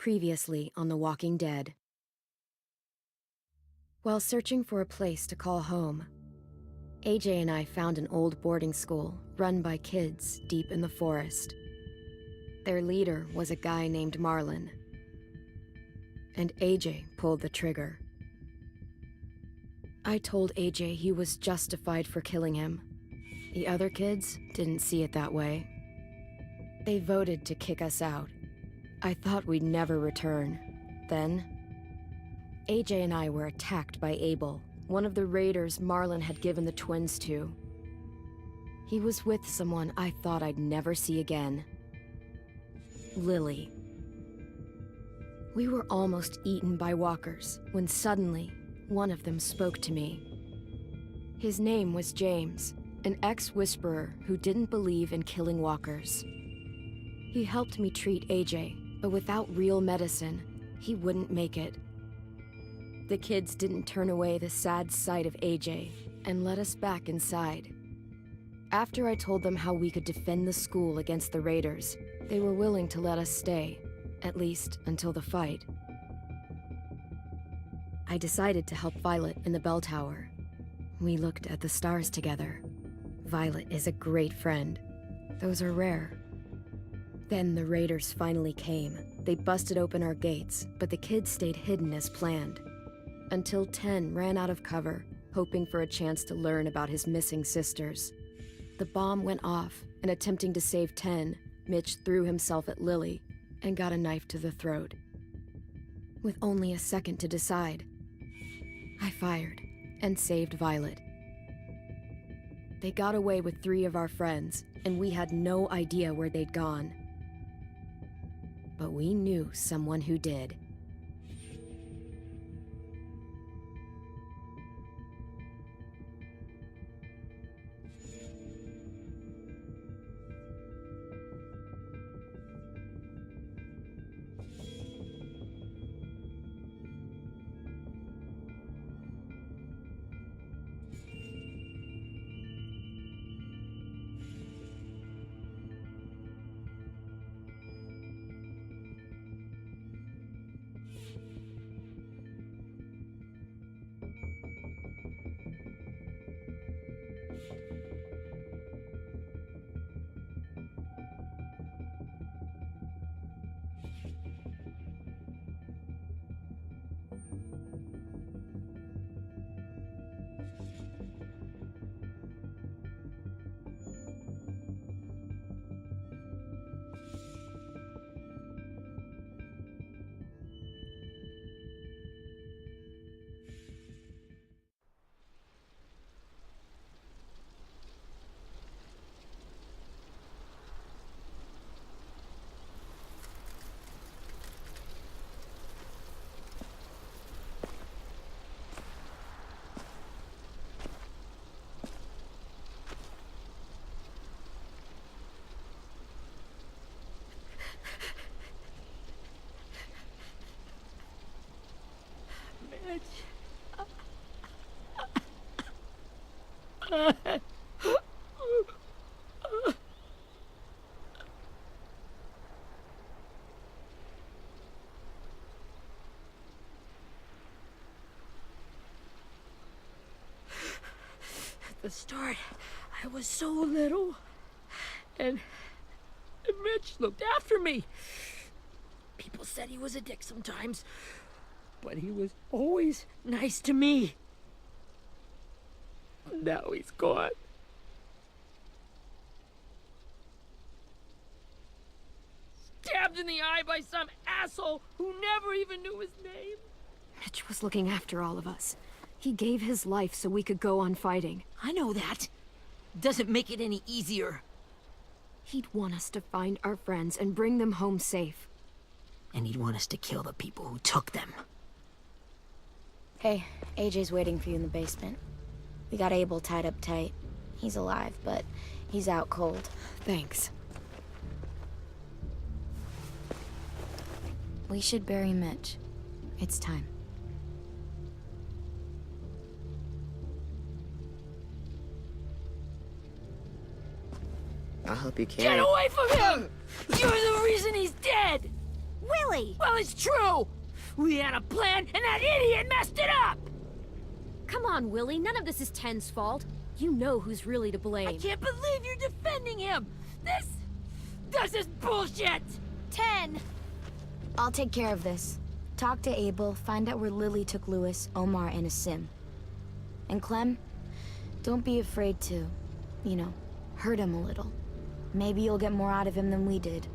Previously on The Walking Dead. While searching for a place to call home, AJ and I found an old boarding school run by kids deep in the forest. Their leader was a guy named Marlon, and AJ pulled the trigger. I told AJ he was justified for killing him. The other kids didn't see it that way. They voted to kick us out. I thought we'd never return. Then, AJ and I were attacked by Abel, one of the raiders Marlon had given the twins to. He was with someone I thought I'd never see again. Lily. We were almost eaten by walkers when suddenly one of them spoke to me. His name was James, an ex-whisperer who didn't believe in killing walkers. He helped me treat AJ, but without real medicine, he wouldn't make it. The kids didn't turn away the sad sight of AJ and let us back inside. After I told them how we could defend the school against the raiders, they were willing to let us stay, at least until the fight. I decided to help Violet in the bell tower. We looked at the stars together. Violet is a great friend. Those are rare. Then the raiders finally came. They busted open our gates, but the kids stayed hidden as planned. Until 10 ran out of cover, hoping for a chance to learn about his missing sisters. The bomb went off, and attempting to save 10, Mitch threw himself at Lily and got a knife to the throat. With only a second to decide, I fired and saved Violet. They got away with 3 of our friends, and we had no idea where they'd gone. But we knew someone who did. At the start, I was so little, and Mitch looked after me. People said he was a dick sometimes, but he was always nice to me. Now he's gone. Stabbed in the eye by some asshole who never even knew his name. Mitch was looking after all of us. He gave his life so we could go on fighting. I know that. Doesn't make it any easier. He'd want us to find our friends and bring them home safe. And he'd want us to kill the people who took them. Hey, AJ's waiting for you in the basement. We got Abel tied up tight. He's alive, but he's out cold. Thanks. We should bury Mitch. It's time. I'll help you carry. Get away from him! You're the reason he's dead! Will Willie! Well, it's true! We had a plan, and that idiot messed it up! Come on, Willie. None of this is Ten's fault. You know who's really to blame. I can't believe you're defending him! This is bullshit! 10! I'll take care of this. Talk to Abel, find out where Lily took Lewis, Omar, and Asim. And Clem, don't be afraid to, hurt him a little. Maybe you'll get more out of him than we did.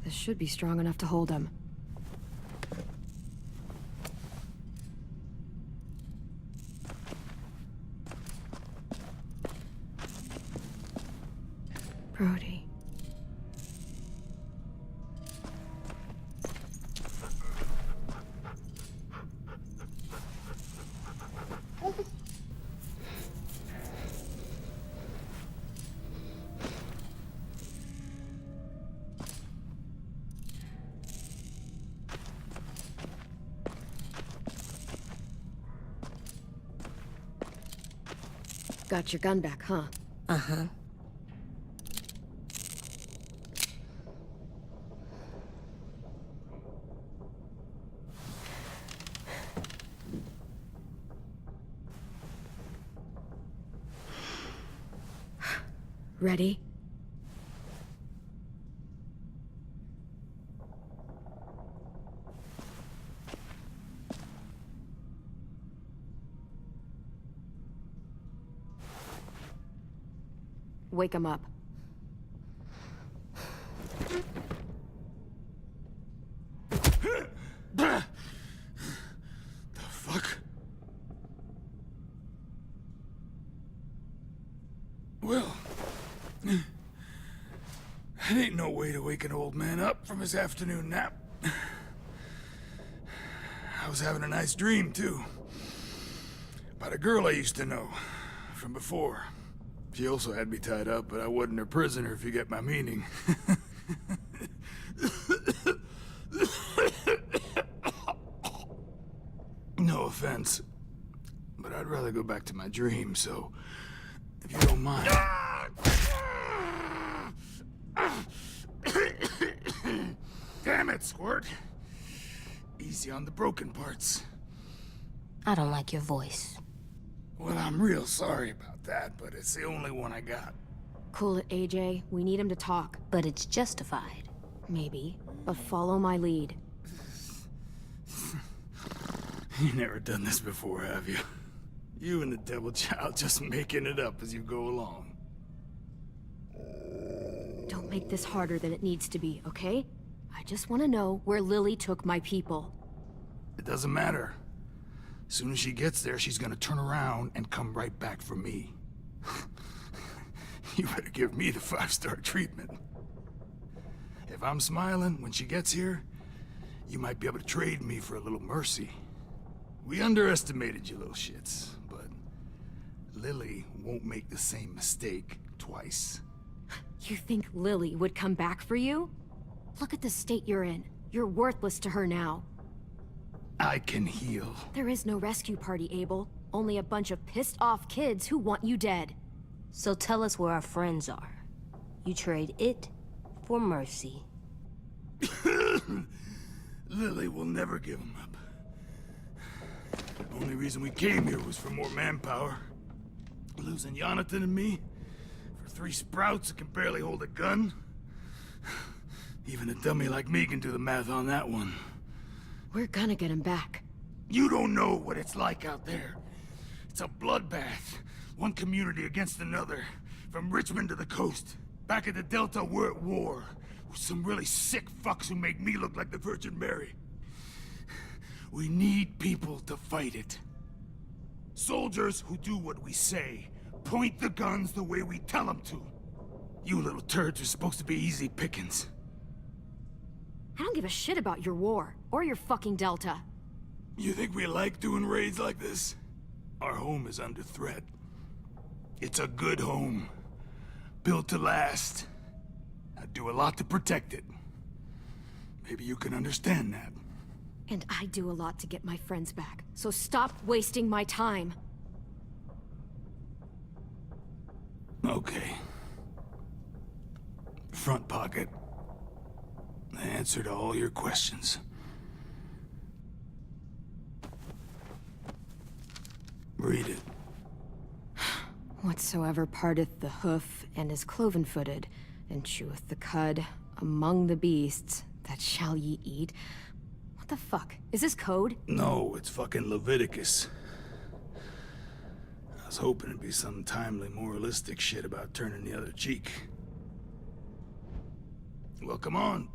This should be strong enough to hold him. Brody. Got your gun back, huh? Uh-huh. Ready? Wake him up. The fuck? Well, that ain't no way to wake an old man up from his afternoon nap. I was having a nice dream, too. About a girl I used to know from before. She also had me tied up, but I wasn't her prisoner, if you get my meaning. No offense, but I'd rather go back to my dream, so if you don't mind. Damn it, Squirt. Easy on the broken parts. I don't like your voice. Well, I'm real sorry about that, but it's the only one I got. Cool it, AJ. We need him to talk. But it's justified. Maybe. But follow my lead. You never done this before, have you? You and the devil child just making it up as you go along. Don't make this harder than it needs to be, okay? I just want to know where Lily took my people. It doesn't matter. As soon as she gets there, she's gonna turn around and come right back for me. You better give me the 5-star treatment. If I'm smiling when she gets here, you might be able to trade me for a little mercy. We underestimated you little shits, but Lily won't make the same mistake twice. You think Lily would come back for you? Look at the state you're in. You're worthless to her now. I can heal. There is no rescue party, Abel. Only a bunch of pissed-off kids who want you dead. So tell us where our friends are. You trade it for mercy. Lily will never give him up. Only reason we came here was for more manpower. Losing Jonathan and me for 3 sprouts that can barely hold a gun. Even a dummy like me can do the math on that one. We're gonna get him back. You don't know what it's like out there. It's a bloodbath. One community against another. From Richmond to the coast. Back at the Delta, we're at war. With some really sick fucks who make me look like the Virgin Mary. We need people to fight it. Soldiers who do what we say, point the guns the way we tell them to. You little turds are supposed to be easy pickings. I don't give a shit about your war, or your fucking Delta. You think we like doing raids like this? Our home is under threat. It's a good home. Built to last. I do a lot to protect it. Maybe you can understand that. And I do a lot to get my friends back, so stop wasting my time. Okay. Front pocket. The answer to all your questions. Read it. Whatsoever parteth the hoof, and is cloven-footed, and cheweth the cud, among the beasts, that shall ye eat. What the fuck? Is this code? No, it's fucking Leviticus. I was hoping it'd be some timely moralistic shit about turning the other cheek. Well, come on.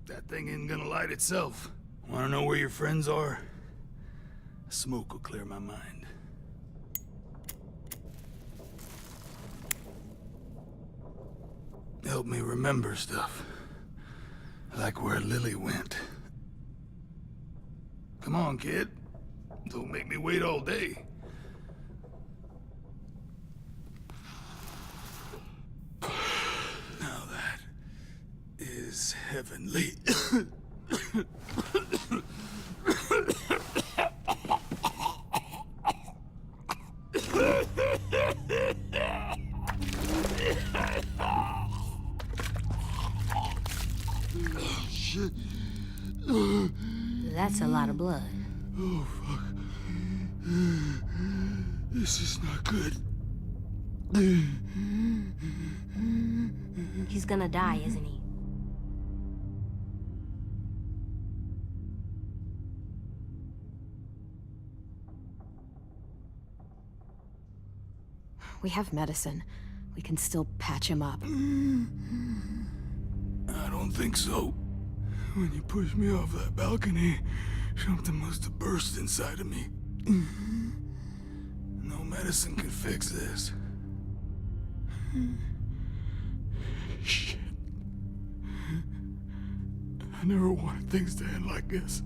That thing ain't gonna light itself. Wanna know where your friends are? Smoke will clear my mind. Help me remember stuff. Like where Lily went. Come on, kid. Don't make me wait all day. Now that is heavenly. Shit. That's a lot of blood. Oh, fuck. This is not good. He's gonna die, isn't he? We have medicine. We can still patch him up. I don't think so. When you pushed me off that balcony, something must have burst inside of me. No medicine can fix this. Shit. I never wanted things to end like this.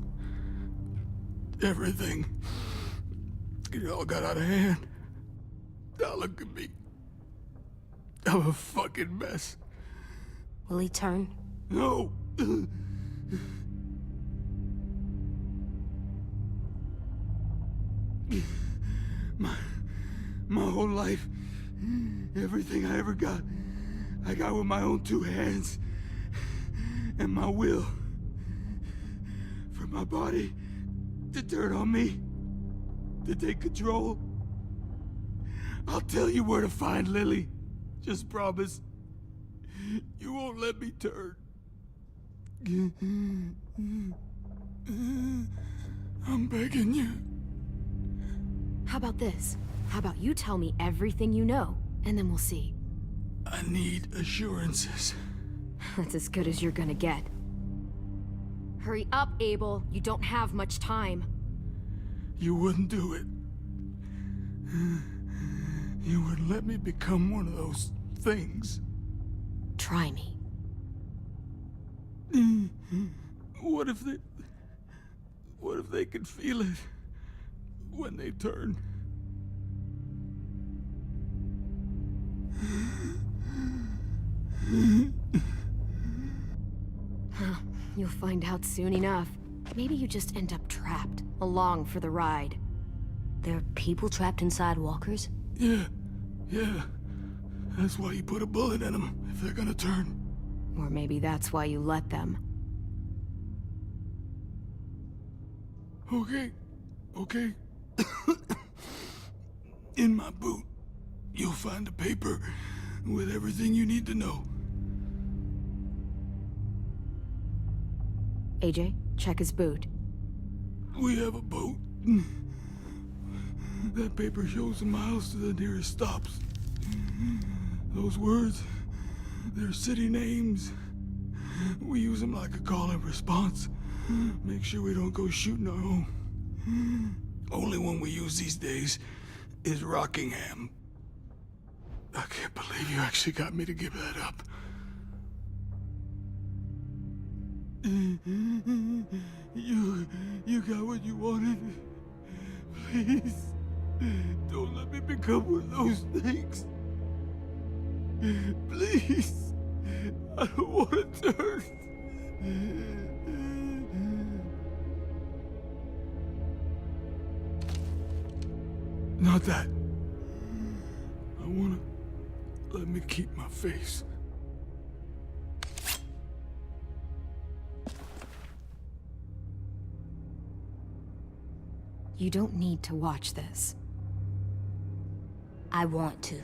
Everything. It all got out of hand. Now look at me. I'm a fucking mess. Will he turn? No. My whole life, everything I ever got, I got with my own two hands and my will. For my body to turn on me, to take control. I'll tell you where to find Lily. Just promise. You won't let me turn. I'm begging you. How about this? How about you tell me everything you know, and then we'll see. I need assurances. That's as good as you're gonna get. Hurry up, Abel. You don't have much time. You wouldn't do it. You wouldn't let me become one of those things. Try me. What if they could feel it when they turn? You'll find out soon enough. Maybe you just end up trapped, along for the ride. There are people trapped inside walkers? Yeah. That's why you put a bullet in them, if they're gonna turn. Or maybe that's why you let them. Okay. In my boot, you'll find a paper with everything you need to know. AJ, check his boot. We have a boat. That paper shows the miles to the nearest stops. Those words, they're city names. We use them like a call and response. Make sure we don't go shooting our own. Only one we use these days is Rockingham. I can't believe you actually got me to give that up. You got what you wanted. Please, don't let me become one of those things. Please, I don't want to turn. Not that. I wanna let me keep my face. You don't need to watch this. I want to.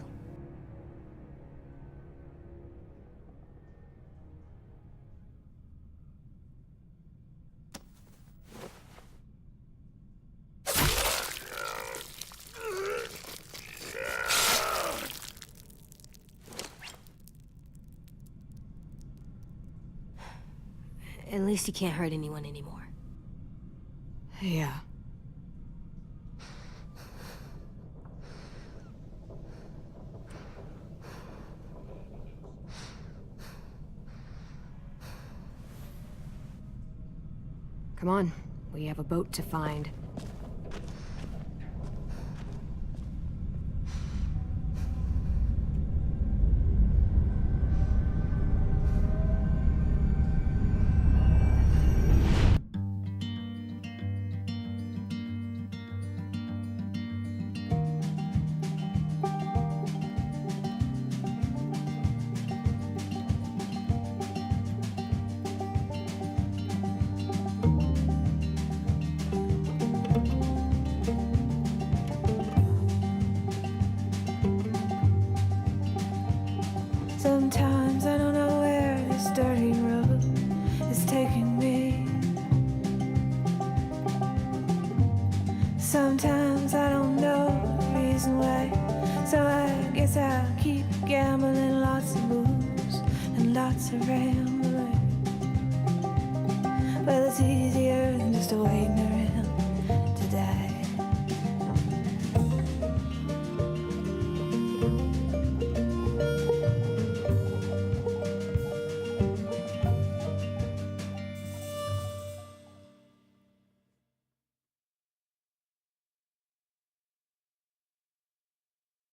At least you can't hurt anyone anymore. Yeah. Come on, we have a boat to find. Sometimes I don't know where this dirty road is taking me. Sometimes I don't know the reason why. So I guess I'll keep gambling lots of moves and lots of rain.